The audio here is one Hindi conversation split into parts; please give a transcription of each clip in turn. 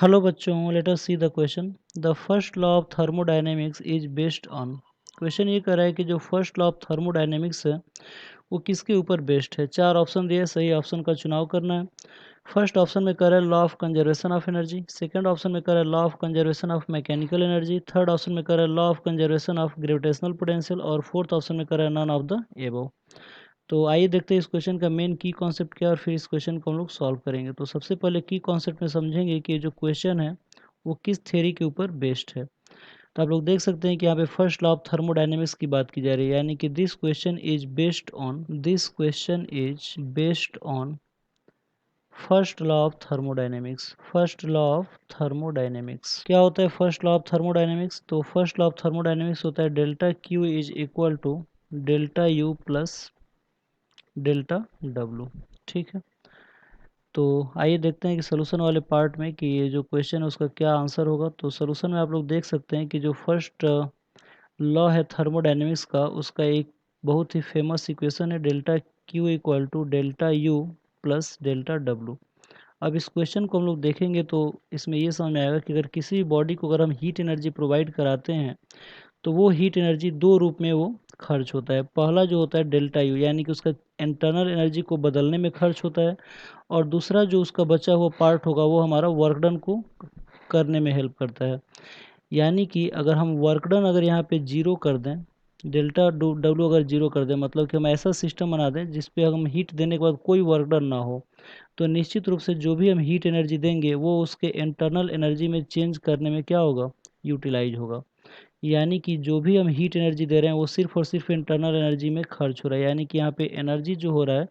हेलो बच्चों, let us see the question. The first law of thermodynamics is based on. Question ये कह रहा है कि जो फर्स्ट लॉ ऑफ थर्मोडायनेमिक्स है वो किसके ऊपर बेस्ड है। चार ऑप्शन दिए, सही ऑप्शन का चुनाव करना है। फर्स्ट ऑप्शन में कह रहा है law of conservation of energy, second option में कह रहा है law of conservation of mechanical energy, third option में कह रहा है law of conservation of gravitational potential और फोर्थ ऑप्शन में कह रहा है नन ऑफ द एबव। तो आइए देखते हैं इस क्वेश्चन का मेन की कॉन्सेप्ट क्या है और फिर इस क्वेश्चन को हम लोग सॉल्व करेंगे। तो सबसे पहले की कॉन्सेप्ट में समझेंगे कि जो क्वेश्चन है वो किस थ्योरी के ऊपर बेस्ड है। तो आप लोग देख सकते हैं कि यहाँ पे फर्स्ट लॉ ऑफ थर्मोडायनेमिक्स की बात की जा रही है, यानी कि this question is based on first law of thermodynamics. First law of thermodynamics क्या होता है? फर्स्ट लॉ ऑफ थर्मोडायनेमिक्स, तो फर्स्ट लॉ ऑफ थर्मोडायनेमिक्स होता है delta Q is equal to delta U plus delta W. ठीक है, तो आइए देखते हैं कि सोल्यूशन वाले पार्ट में कि ये जो क्वेश्चन है उसका क्या आंसर होगा। तो सोल्यूशन में आप लोग देख सकते हैं कि जो फर्स्ट लॉ है थर्मोडायनेमिक्स का, उसका एक बहुत ही फेमस इक्वेशन है delta Q equal to delta U plus delta W. अब इस क्वेश्चन को हम लोग देखेंगे तो इसमें ये समझ में आएगा कि अगर किसी भी बॉडी को अगर हम हीट एनर्जी प्रोवाइड कराते हैं तो वो हीट एनर्जी दो रूप में वो खर्च होता है। पहला जो होता है डेल्टा यू, यानी कि उसका इंटरनल एनर्जी को बदलने में खर्च होता है, और दूसरा जो उसका बचा हुआ पार्ट होगा वो हमारा वर्क डन को करने में हेल्प करता है। यानी कि अगर हम वर्क डन अगर यहाँ पे जीरो कर दें, डेल्टा डब्ल्यू अगर जीरो कर दें, मतलब कि हम ऐसा सिस्टम बना दें जिसपे हम हीट देने के बाद कोई वर्क डन ना हो, तो निश्चित रूप से जो भी हम हीट एनर्जी देंगे वो उसके इंटरनल एनर्जी में चेंज करने में क्या होगा, यूटिलाइज होगा। यानी कि जो भी हम हीट एनर्जी दे रहे हैं वो सिर्फ और सिर्फ इंटरनल एनर्जी में खर्च हो रहा है, यानी कि यहाँ पे एनर्जी जो हो रहा है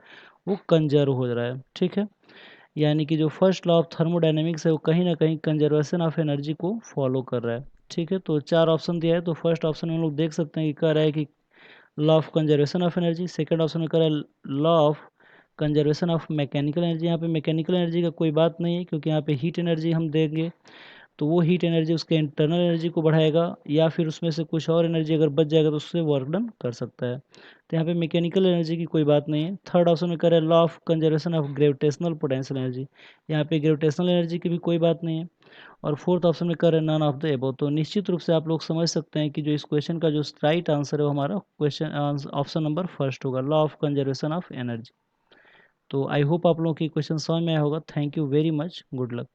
वो कंजर्व हो रहा है। ठीक है, यानी कि जो फर्स्ट लॉ ऑफ थर्मोडायनेमिक्स है वो कहीं ना कहीं कंजर्वेशन ऑफ एनर्जी को फॉलो कर रहा है। ठीक है, तो चार ऑप्शन दिया है, तो फर्स्ट ऑप्शन में हम लोग देख सकते हैं कि कह रहा है कि law of conservation of energy, second option में कह रहा है law of conservation of mechanical energy. यहाँ पे मैकेनिकल एनर्जी का कोई बात नहीं है क्योंकि यहाँ पे हीट एनर्जी हम देंगे तो वो हीट एनर्जी उसके इंटरनल एनर्जी को बढ़ाएगा, या फिर उसमें से कुछ और एनर्जी अगर बच जाएगा तो उससे वर्क डन कर सकता है। तो यहाँ पे मैकेनिकल एनर्जी की कोई बात नहीं है। थर्ड ऑप्शन में कर रहा है law of conservation of gravitational potential energy, यहाँ पे ग्रेविटेशनल एनर्जी की भी कोई बात नहीं है। और फोर्थ ऑप्शन में कर रहे हैं नन ऑफ द एबव। तो निश्चित रूप से आप लोग समझ सकते हैं कि जो इस क्वेश्चन का जो राइट आंसर है वो हमारा क्वेश्चन ऑप्शन नंबर फर्स्ट होगा, law of conservation of energy. तो आई होप आप लोगों की क्वेश्चन समझ में आया होगा। Thank you very much, good luck.